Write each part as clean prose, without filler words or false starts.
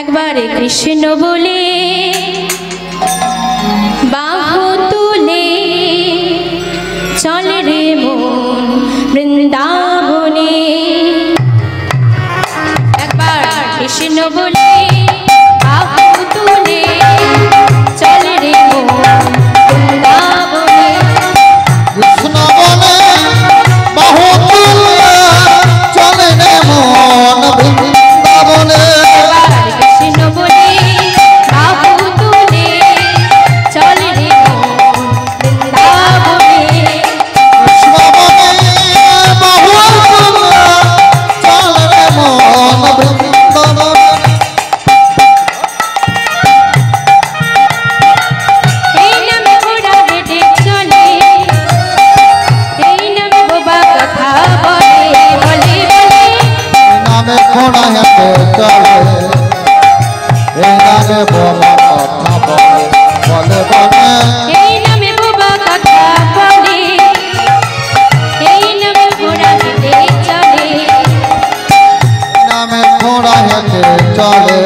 একবারে কৃষ্ণ বলে বাহু তুলে চল রে মন বৃন্দাবনে। একবার কৃষ্ণ বলে বাহু তুলে চল রে মন বৃন্দাবনে। কৃষ্ণ বলে বাহু তুলে চল রে মন বৃন্দাবনে। কৃষ্ণ বলে বাহু তুলে চল রে মন বৃন্দাবনে। কৃষ্ণ বলে বাহু তুলে চল রে মন বৃন্দাবনে। এই নামে ঘোড়া হেঁটে চলে, এই নামে বোবা কথা বলে বলে বলে। নামে ঘোড়া হেঁটে চলে, এই নামে বলা কথা বলে বলে। এই নামে বোবা কথা বলে, এই নামে ঘোড়া হেঁটে চলে। নামে ঘোড়া হেঁটে চলে,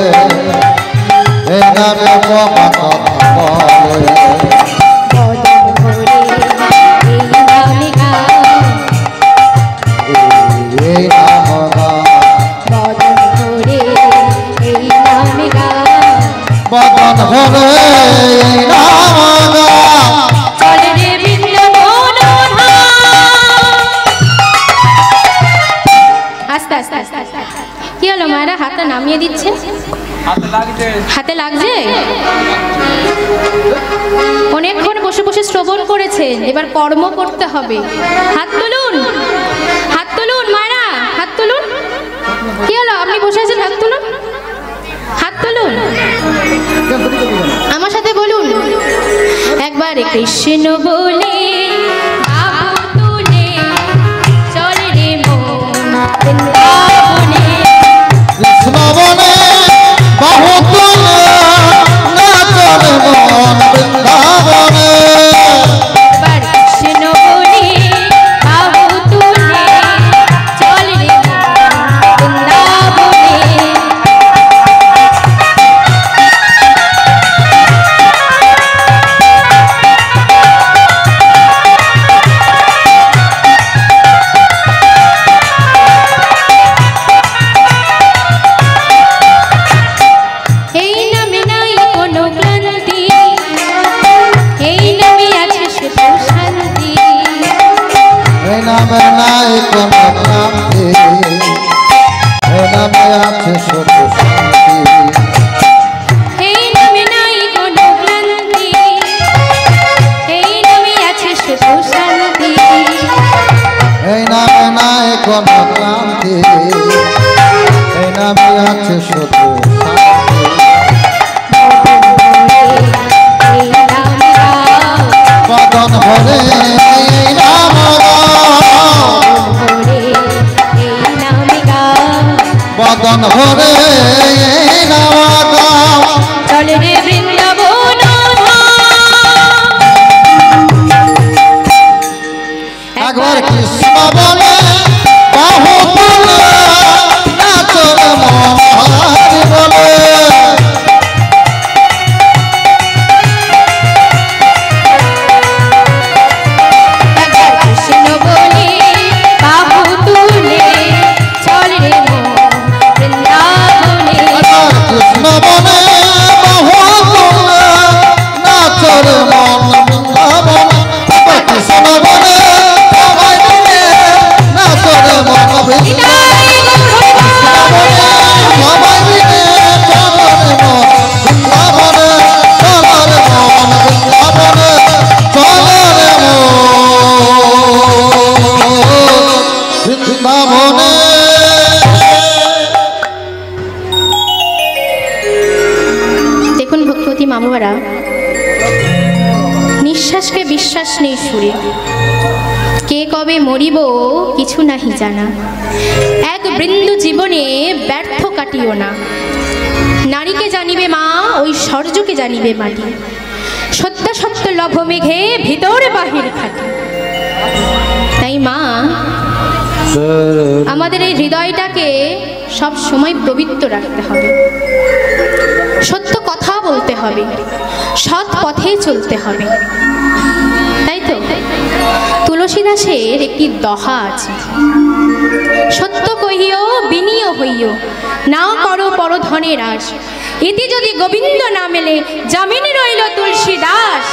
এই নামে বলা কথা বলে। বদন ভরে এই নামে গাও, এই নাম গান বদন ভরে এই নামে গাও। বদন ভরে এই নাম গান। চল রে বৃন্দাবন ধাম। আস্তে আস্তে আস্তে আস্তে। কি হলো মায়েরা হাতটা নামিয়ে দিচ্ছে? হাতে লাগছে? অনেকক্ষণ বসে বসে শ্রবণ করেছেন, এবার কর্ম করতে হবে। হাত তুলুন, হাত তুলুন মায়েরা, হাত তুলুন। কি হলো আপনি বসে আছেন? হাত তুলুন, হাত তুলুন। আমার সাথে বলুন একবারে কৃষ্ণ বলে বাহু তুলে চল রে মন বৃন্দাবনে। কৃষ্ণ বলে বাহু তুলে নাচর মন বৃন্দাবনে। একবার কৃষ্ণ বলে বাহু তুলে চল রে মন বৃন্দাবনে। এই নামে নাই কোনো ক্লান্তি, এই নামে আছে শুধু শান্তি। এই নামে নাই কোনো ক্লান্তি, এই নামে আছে শুধু শান্তি। এই নামে নাই কোনো ক্লান্তি, এই নামে আছে শুধু শান্তি। এই নামে নাই কোনো ক্লান্তি, এই নামে আছে শুধু শান্তি। এই নামে গাও, বদন ভরে এই নাম গান। ভরে এই নামে গাও। বদন ভরে এই নাম গান। চল রে বৃন্দাবন ধাম। একবার কৃষ্ণ বলে বাহু তুলে নাচর মন বলে। একবার কৃষ্ণ বলে বাহু তুলে চল রে মন বৃন্দাবনে। একবার কৃষ্ণ বলে বাহু তুলে নাচর মন বৃন্দাবনে। একবার কৃষ্ণ বলে সবাই মিলে নাচর মন বৃন্দাবনে। সবাই মিলে চলর মন বৃন্দাবনে, চলর মন বৃন্দাবনে, চলর মন বৃন্দাবনে। দেখুন ভক্তবতী মামুয়ারা, নিঃশ্বাসকে বিশ্বাস নেই সুরে, কে কবে মরিব কিছু নাহি জানা। এক বৃন্দু জীবনে ব্যর্থ কাটিও না। নারীকে জানিবে মা, ওই সূর্যকে জানিবে মাটি। সত্য সত্য লভ মেঘে ভিতর বাহির খাটি। তাই মা আমাদের এই হৃদয়টাকে সব সময় পবিত্র রাখতে হবে। সত্য কথা বলতে হবে, সৎ পথে চলতে হবে, তাই তো? তুলসীদাসের একটি দহা আছে, সত্য কহিও বিনীয় হইও, না করো পরধনের আশ, ইতি যদি গোবিন্দ না মেলে জামিন রইল তুলসীদাস।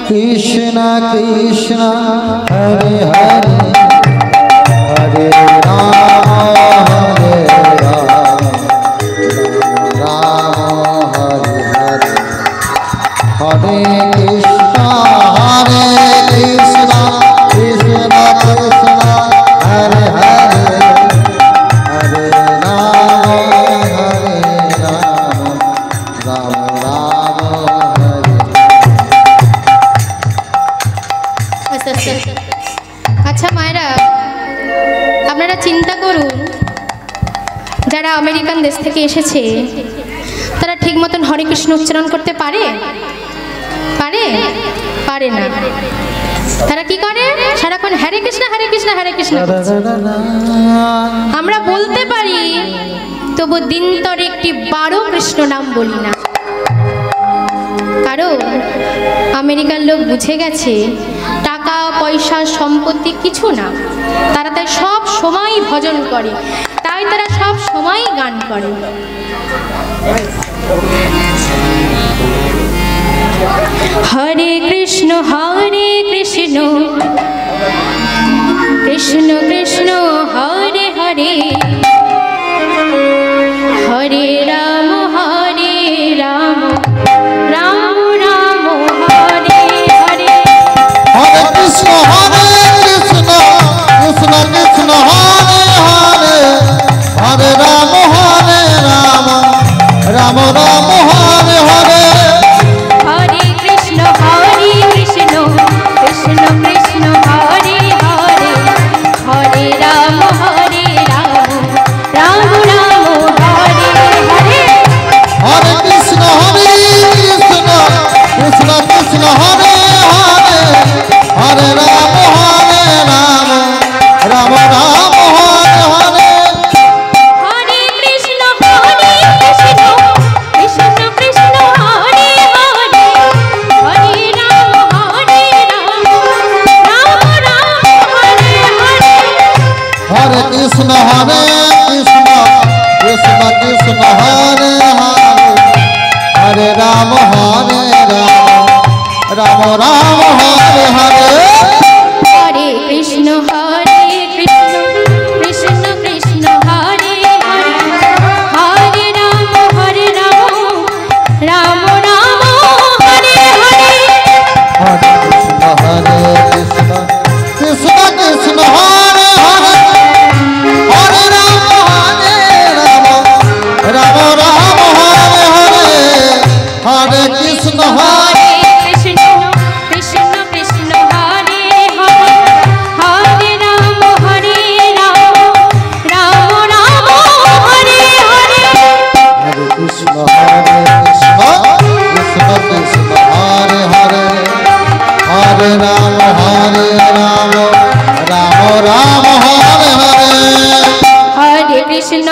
कृष्ण कृष्ण हरे हरे हरे राम राम हरे हरे हरे कृष्ण कृष्ण कृष्ण हरे हरे हरे राम राम राम আচ্ছা মায়েরা, আপনারা চিন্তা করুন, যারা আমেরিকান দেশ থেকে এসেছে তারা ঠিক মতন হরে কৃষ্ণ উচ্চারণ করতে পারে? পারে? পারে না। তারা কি করে? সারাক্ষণ হরে কৃষ্ণ হরে কৃষ্ণ হরে কৃষ্ণ। আমরা বলতে পারি, তবু দিনতরে একটি 12 কৃষ্ণ নাম বলি না। কারণ আমেরিকার লোক বুঝে গেছে টাকা পয়সা সম্পত্তি কিছু না, তারা তাই সব সময় ভজন করে, তাই তারা সব সময় গান করে। হরে কৃষ্ণ কৃষ্ণ কৃষ্ণ হরে হরে হরে রাম রাম রাম রাম হরে হরে। हरे कृष्ण कृष्ण कृष्ण हरे हरे हरे राम राम राम हरे हरे हरे कृष्ण कृष्ण कृष्ण कृष्ण हरे हरे हरे राम राम राम हरे हरे। हरे कृष्ण कृष्ण कृष्ण कृष्ण हरे हरे हरे राम राम राम हरे हरे हरे कृष्ण कृष्ण कृष्ण कृष्ण हरे हरे हरे राम राम राम हरे हरे। हरे कृष्ण कृष्ण कृष्ण कृष्ण हरे हरे हरे राम राम राम हरे हरे हरे कृष्ण कृष्ण कृष्ण हरे हरे हरे राम राम राम हरे हरे। हरे कृष्ण कृष्ण कृष्ण कृष्ण हरे हरे हरे राम राम राम हरे हरे हरे कृष्ण हरे कृष्ण कृष्ण कृष्ण हरे हरे हरे राम राम राम हरे हरे। हरे कृष्ण कृष्ण कृष्ण कृष्ण हरे हरे हरे राम राम राम हरे हरे हरे कृष्ण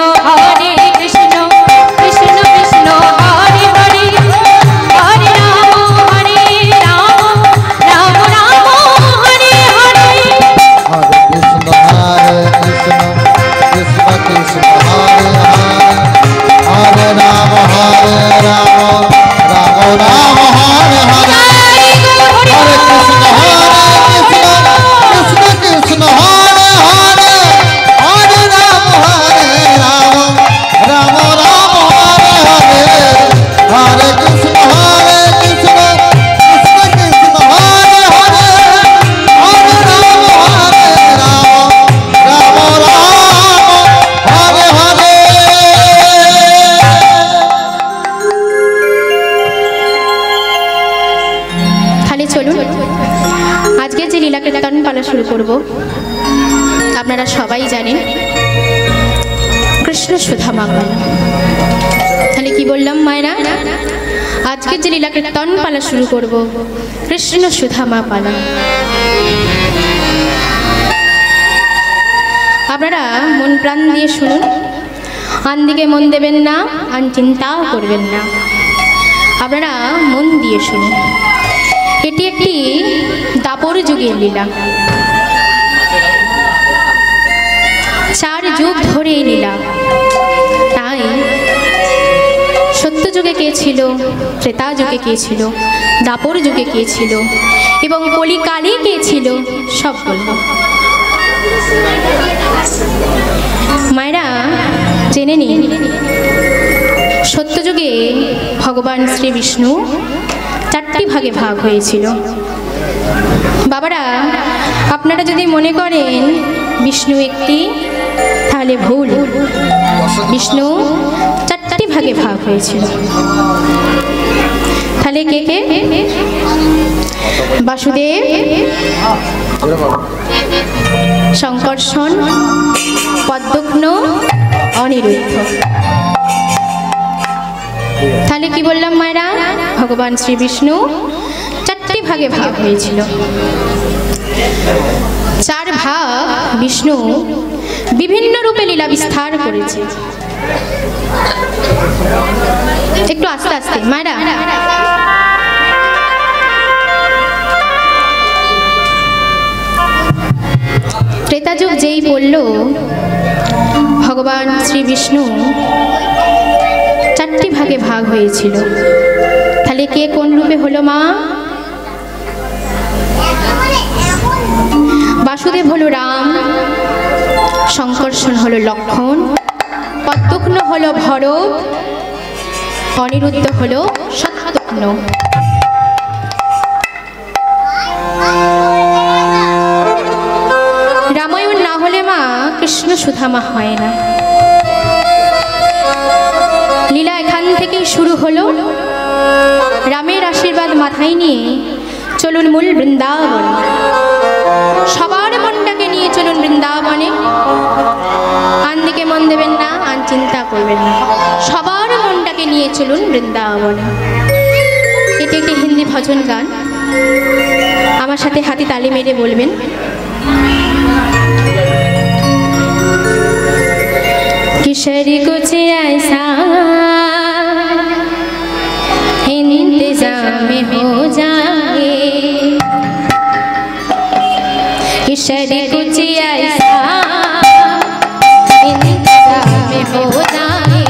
कृष्ण कृष्ण कृष्ण हरे हरे हरे राम राम राम हरे हरे। हरे कृष्ण कृष्ण कृष्ण कृष्ण हरे हरे हरे राम राम हरे हरे हरे कृष्ण कृष्ण कृष्ण हरे हरे हरे राम সুধামা পালা। তাহলে কি বললাম মায়েরা, আজকে যে লীলা কীর্তন পালা শুরু করব, কৃষ্ণ সুধামা পালা। আপনারা মন প্রাণ দিয়ে শুনুন, আন দিকে মন দেবেন না, আন চিন্তাও করবেন না, আপনারা মন দিয়ে শুনুন। এটি একটি দাপর যুগের লীলা, 4 যুগ ধরে এই লীলা। তাই সত্য যুগে কে ছিল, ত্রেতা যুগে কে ছিল, দাপর যুগে কে ছিল এবং কলিকালে কে ছিল, সব বলব। মায়েরা জেনে নিন, সত্যযুগে ভগবান শ্রী বিষ্ণু 4টি ভাগে ভাগ হয়েছিল। বাবারা, আপনারা যদি মনে করেন বিষ্ণু একটি, তাহলে ভুল। বিষ্ণু 4টি ভাগে ভাগ হয়েছিল। তাহলে কে কে? বাসুদেব, শঙ্কর্ষণ, পদ্মঘ্ন, অনিরুদ্ধ। তাহলে কি বললাম মায়েরা, ভগবান শ্রী বিষ্ণু 4টি ভাগে ভাগ হয়েছিল। 4 ভাগ বিষ্ণু বিভিন্ন রূপে লীলা বিস্তার করেছে। একটু আস্তে আস্তে মায়েরা। ত্রেতা যুগ যেই বলল ভগবান শ্রী বিষ্ণু 4টি ভাগে ভাগ হয়েছিল, তাহলে কে কোন রূপে হলো মা? বাসুদেব হলো রাম, শঙ্কর্ষণ হলো লক্ষ্মণ, পদ্মঘ্ন হলো ভরত, অনিরুদ্ধ হলো শত্রুঘ্ন। রামায়ণ না হলে মা কৃষ্ণ সুধামা হয় না। লীলা এখান থেকেই শুরু হলো। রামের আশীর্বাদ মাথায় নিয়ে চলুন মূল বৃন্দাবন। সবার মনটাকে নিয়ে চলুন বৃন্দাবনে। আন দিকে মন দেবেন না, আন চিন্তা করবেন না, সবার মনটাকে নিয়ে চলুন বৃন্দাবনে। এটি একটি হিন্দি ভজন গান, আমার সাথে হাতে তালি মেরে বলবেন। किशोरी कुछ ऐसा इंतजाम हो जाए, किशोरी कुछ ऐसा इंतजाम हो जाए,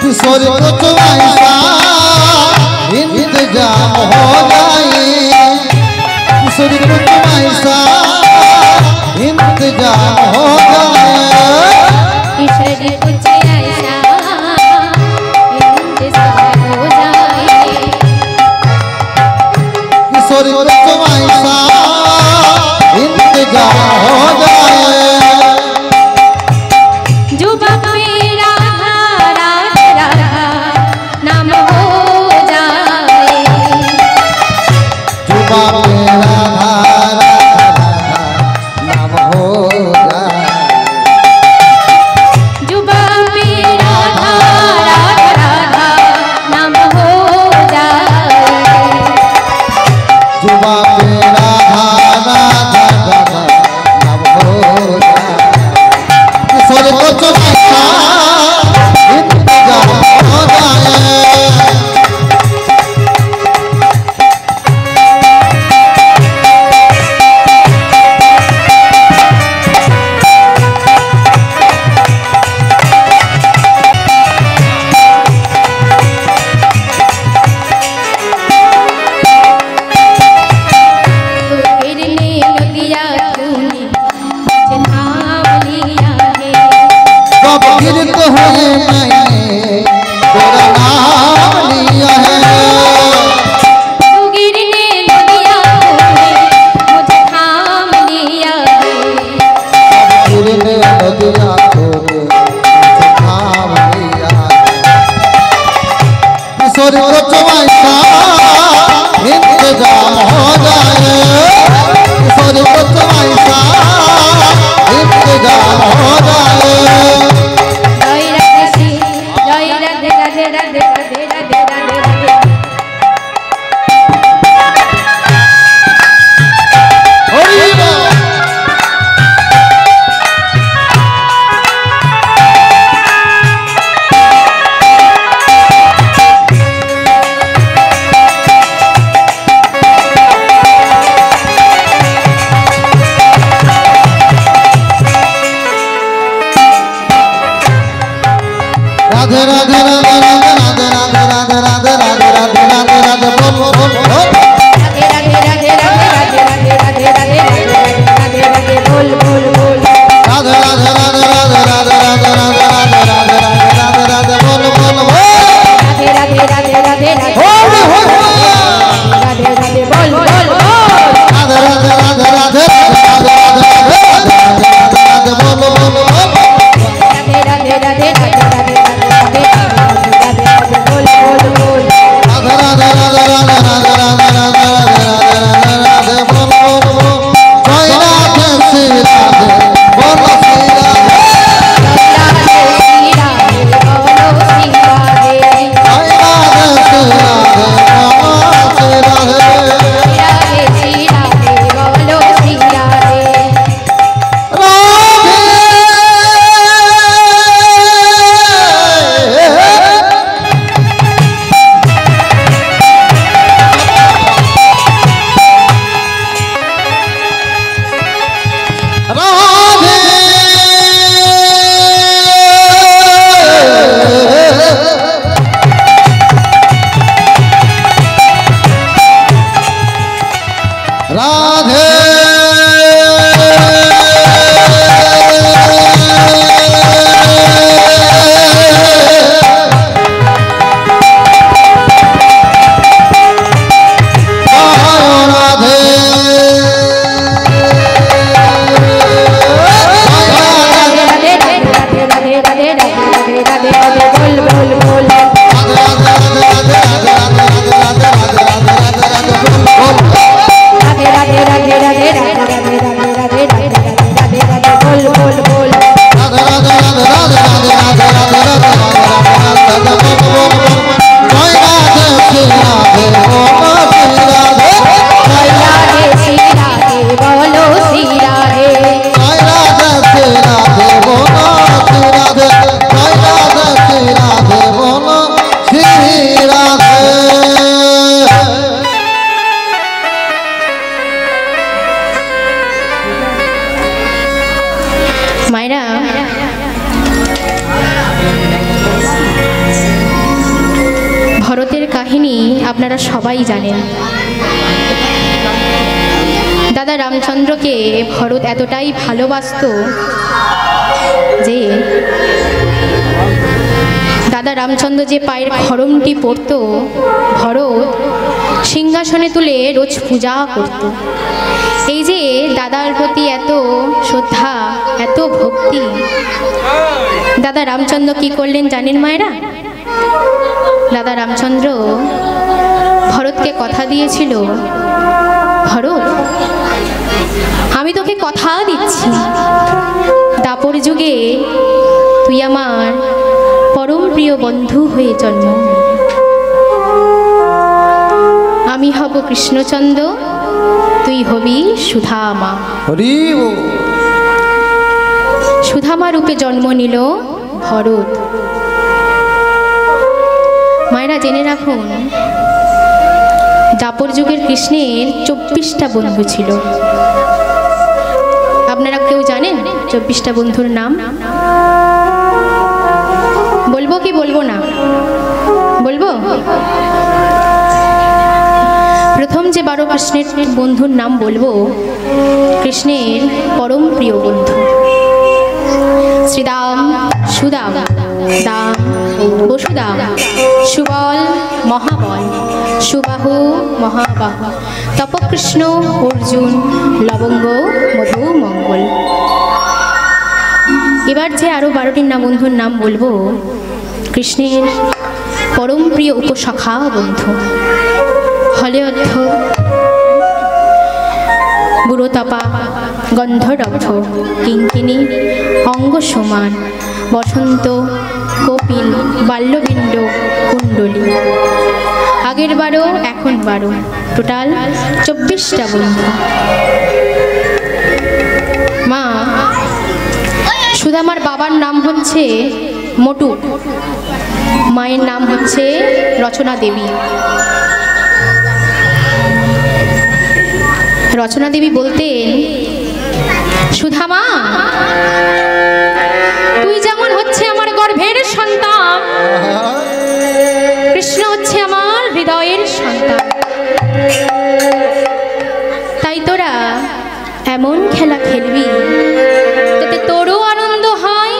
किशोरी कुछ ऐसा इंतजाम हो जाए, किशोरी कुछ ऐसा इंतजाम हो जाए, किशोरी कुछ ऐसा इंतजाम हो जाए, किशोरी कुछ ऐसा इंतजाम हो जाए, जुबा पे राधा राधा राधा नाम हो जाए, जुबा पे राधा नाम हो जाए, जुबा पे राधा राधा राधा नाम हो जाए, जुबा पे राधा राधा नाम हो जाए, किशोरी कुछ ऐसा इंतजाम हो जाए। गिरने नदिया तूने मुझे थाम लिया है, सब गिरत हुए मैंने तेरा नाम लिया है, तू गिरने नदिया तूने मुझे थाम लिया है, गिरने नदिया तूने मुझे थाम लिया है, किशोरी कुछ ऐसा इंतजाम हो जाए, किशोरी कुछ ऐसा इंतजाम हो जाए, রাধে রাধে রাধে রাধে রাধে রাধে রাধে রাধে রাধে রাধে রাধে রাধে বল বল বল রাধে রাধে রাধে রাধে রাধে রাধে রাধে রাধে রাধে বল বল বল রাধে রাধে রাধে রাধে রাধে রাধে রাধে রাধে রাধে রাধে রাধে রাধে বল বল বল রাধে রাধে রাধে রাধে রাধে হরি হরি রাধে রাধে বল বল বল রাধে রাধে রাধে রাধে রাধে রাধে রাধে রাধে রাধে বল বল বল রাধে রাধে রাধে রাধে রাধে রাধে রাধে রাধে বল বল বল রাধে রাধে রাধে রাধে রাধে রাধে রাধে রাধে রাধে বল বল বল জয় রাধে শ্রী রাধে বল শ্রী রাধে রাধে শ্রী রাধে বলো শ্রী রাধে জয় রাধে শ্রী রাধে বল শ্রী রাধে রাধে শ্রী রাধে বলো শ্রী রাধে राधे মায়েরা ভরতের কাহিনী আপনারা সবাই জানেন। দাদা রামচন্দ্রকে ভরত এতটাই ভালোবাসতো যে দাদা রামচন্দ্র যে পায়ের খড়মটি পরতো ভরত সিংহাসনে তুলে রোজ পূজা করত। এই যে দাদার প্রতি এত শ্রদ্ধা এত ভক্তি, দাদা রামচন্দ্র কি করলেন জানেন মায়েরা? দাদা রামচন্দ্র ভরতকে কথা দিয়েছিল, ভরত আমি তোকে কথা দিচ্ছি দাপর যুগে তুই আমার পরম প্রিয় বন্ধু হয়ে জন্ম, আমি হব কৃষ্ণচন্দ্র, তুই হবি সুধামা। হরি বল সুধামা রূপে জন্ম নিল ভরত। মায়েরা জেনে রাখুন, দাপর যুগের কৃষ্ণের 24টা বন্ধু ছিল। আপনারা কেউ জানেন 24টা বন্ধুর নাম? বলবো কি বলবো না? বলবো। প্রথম যে 12 কৃষ্ণের বন্ধুর নাম বলবো, কৃষ্ণের পরম প্রিয় বন্ধু শ্রীদাম, সুদাম, দাম, বসুদাম, সুবল, মহাবল, সুবাহু, মহাবাহু, তপকৃষ্ণ, অর্জুন, লবঙ্গ, মধু, মঙ্গল। এবার যে আরো 12টির নাম বন্ধুর নাম বলবো, কৃষ্ণের পরম প্রিয় উপসখা বন্ধু হলেঅর্ধ, বুড়োতপা, গন্ধর্ব, কিঙ্কিনী, অঙ্গ সমান, বসন্ত, কপিল, বাল্যবিন্দ, কুণ্ডলী। আগের 12 এখন 12, টোটাল 24টা বন্ধু। মা সুদামার বাবার নাম হচ্ছে মোটু, মায়ের নাম হচ্ছে রচনা দেবী। রচনা দেবী বলতেন, সুধামা তুই যেমন হচ্ছে আমার গর্ভের সন্তান, এমন খেলা খেলবি যাতে তোরও আনন্দ হয়,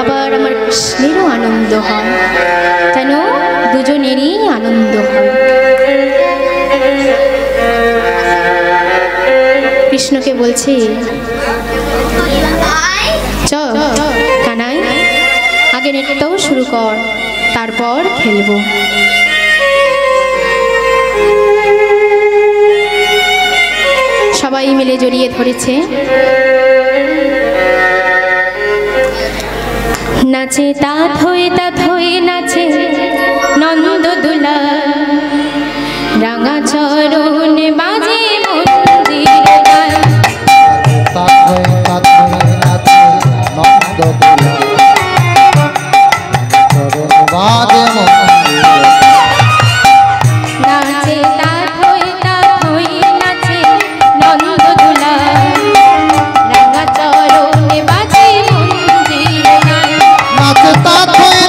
আবার আমার কৃষ্ণেরও আনন্দ হয়, যেন দুজনেরই আনন্দ হয়। কৃষ্ণকে বলছে, চল কানাই, আগে নৃত্যও শুরু কর, তারপর খেলবো। সবাই মিলে জড়িয়ে ধরেছে, নাচে তাত হয়ে নাচে নন্দ দুলা, রাঙা চরণ বাজে মন্দির গান। নাচে তাত হয়ে নাচে নন্দ দুলা, রাঙা চরণ বাজে মন্দির গান। নাচে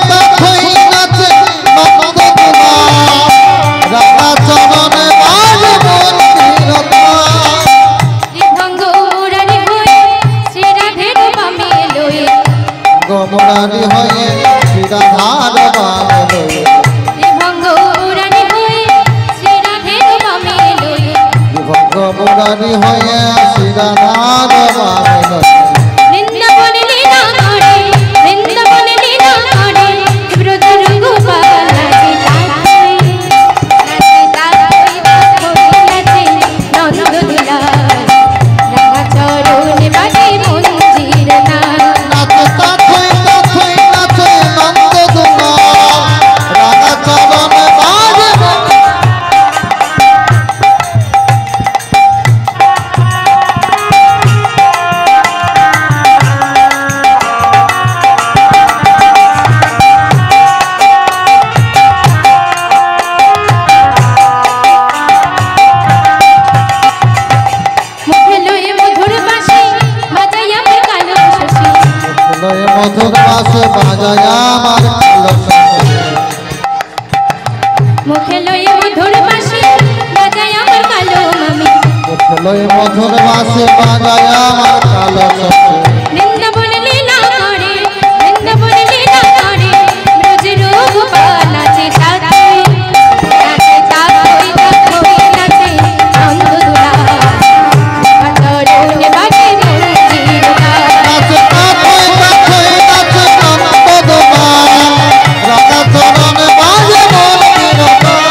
তাত হয়ে নাচে নন্দ দুলা, রাঙা চরণে বাজে মন্দির গান। ত্রিভঙ্গ মুরারি হয়ে শ্রীরাধের বামে লয়ে, গমরানি হয়ে শিরাধার বামে লয়ে, ত্রিভঙ্গ মুরারি হয়ে শ্রীরাধের বামে লয়ে, গমরানি হয়ে শিরাধার বামে লয়ে। বৃন্দাবন লীলা করে, বৃন্দাবন লীলা করে, ব্রজের গোপাল নাচে তাত হয়ে, নাচে তাত হয়ে নাচে নন্দ দুলা, রাঙা চরণ বাজে মন্দির গান। নাচে তাত হয়ে নাচে নন্দ দুলা, রাঙা চরণে বাজে মুখে লয়ে মধুর বাঁশি বাজাই আমার কালো শশী, লয়ে মধুর বাঁশি বাজায় আমার কালো শশী। মুখে লয়ে মধুর বাঁশি বাজাই আমার কালো মামি, লয়ে মধুর বাঁশি বাজায় আমার কালো শশী। বৃন্দাবন লীলা করে, বৃন্দাবন লীলা করে, ব্রজের গোপাল নাচে তাত হয়ে, নাচে তাত হয়ে নাচে নন্দ দুলা, রাঙা চরণ বাজে মন্দির গান। নাচে তাত হয়ে নাচে নন্দ দুলা, রাঙা চরণে বাজে মন্দির গান।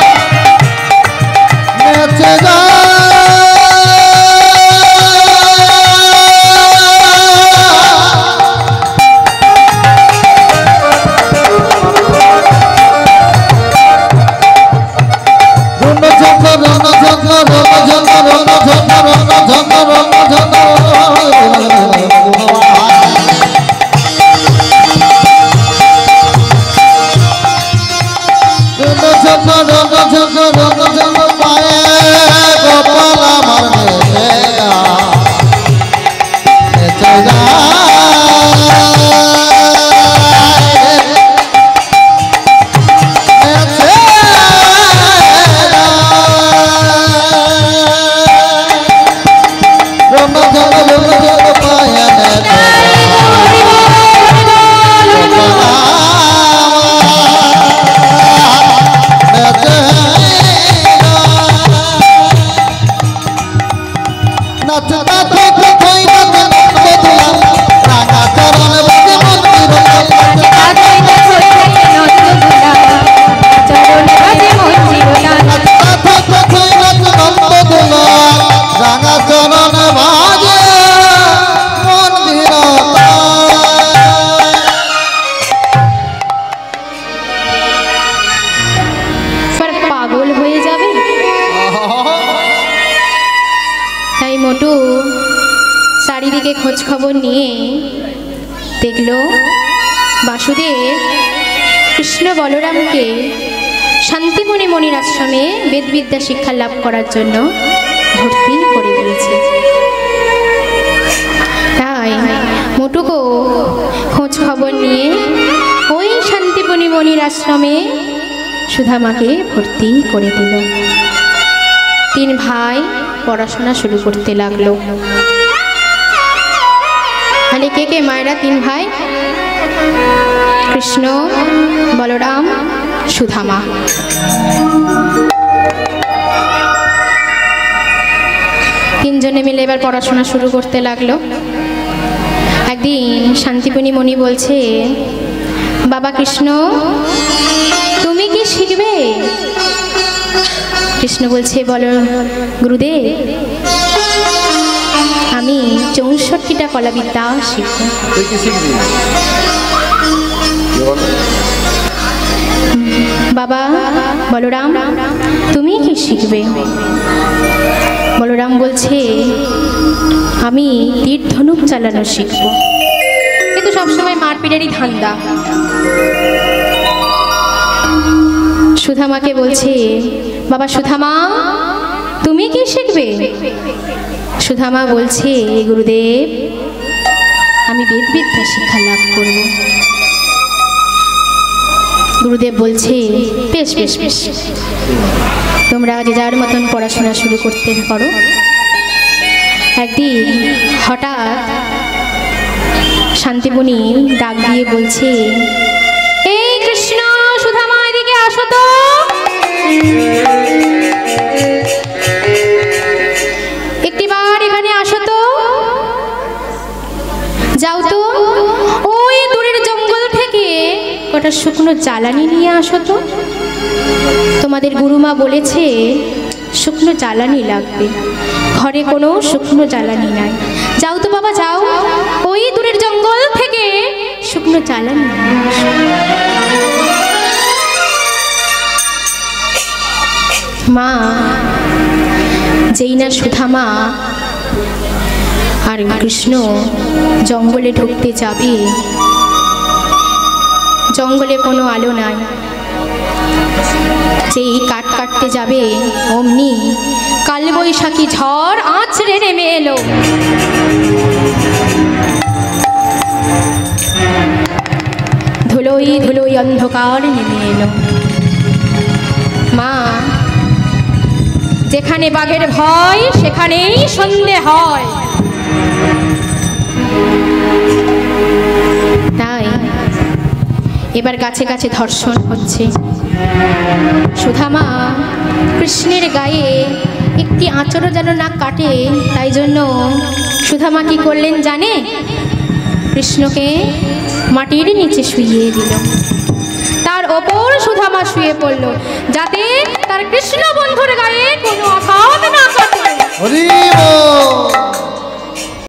নেচে যায় মোটু চারিদিকে খোঁজ খবর নিয়ে দেখল বাসুদেব কৃষ্ণ বলরামকে শান্তিমণি মণির আশ্রমে বেদবিদ্যা শিক্ষা লাভ করার জন্য ভর্তি করে দিয়েছে। তাই মোটুকো খোঁজ খবর নিয়ে ওই শান্তিমণি মণির আশ্রমে সুধামাকে ভর্তি করে দিল। তিন ভাই পড়াশোনা শুরু করতে লাগলো। তাহলে কে কে মায়েরা? 3 ভাই, কৃষ্ণ, বলরাম, সুধামা। তিনজনে মিলে এবার পড়াশোনা শুরু করতে লাগলো। একদিন শান্তিপুনি মণি বলছে, বাবা কৃষ্ণ তুমি কি শিখবে? কৃষ্ণ বলছে, বলো গুরুদেব, আমি 64টা কলাবিদ্যা শিখব। বাবা বলরাম তুমি কি শিখবে? বলরাম বলছে, আমি তীর ধনুক চালানো শিখব। কিন্তু সবসময় মারপিটেরই ধান্দা। সুধামাকে বলছে, বাবা সুধামা তুমি কি শিখবে? সুধামা বলছে, গুরুদেব আমি বেদবিদ্যা শিক্ষা লাভ করব। গুরুদেব বলছে, বেশ বেশ বেশ, তোমরা যে যার মতন পড়াশোনা শুরু করতে পারো। একদিন হঠাৎ শান্তিপুনি ডাক দিয়ে বলছে, এই কৃষ্ণ সুধামা এদিকে আসো তো। একটিবার এখানে আসো তো। যাও তো ওই দূরের জঙ্গল থেকে কটা শুকনো জ্বালানি নিয়ে আসো তো। তোমাদের গুরুমা বলেছে শুকনো জ্বালানি লাগবে, ঘরে কোনো শুকনো জ্বালানি নাই। যাও তো বাবা যাও, ওই দূরের জঙ্গল থেকে শুকনো জ্বালানি নিয়ে আসো। মা যেই না সুধামা আর কৃষ্ণ জঙ্গলে ঢুকতে যাবে, জঙ্গলে কোনো আলো নাই। যেই কাঠ কাটতে যাবে অমনি কালবৈশাখী ঝড় আছড়ে নেমে এলো। ধুলোই ধুলোই অন্ধকার নেমে এলো। মা যেখানে বাঘের ভয় সেখানেই সন্ধে হয়। তাই এবার গাছে গাছে ধর্ষণ হচ্ছে। সুধামা কৃষ্ণের গায়ে একটি আঁচড়ও যেন না কাটে, তাই জন্য সুধামা কি করলেন জানে? কৃষ্ণকে মাটির নিচে শুইয়ে দিল, তার ওপর সুধামা শুয়ে পড়ল, যাতে তার কৃষ্ণ বন্ধুর গায়ে কোনো আঘাত না কাটে। হরি বল।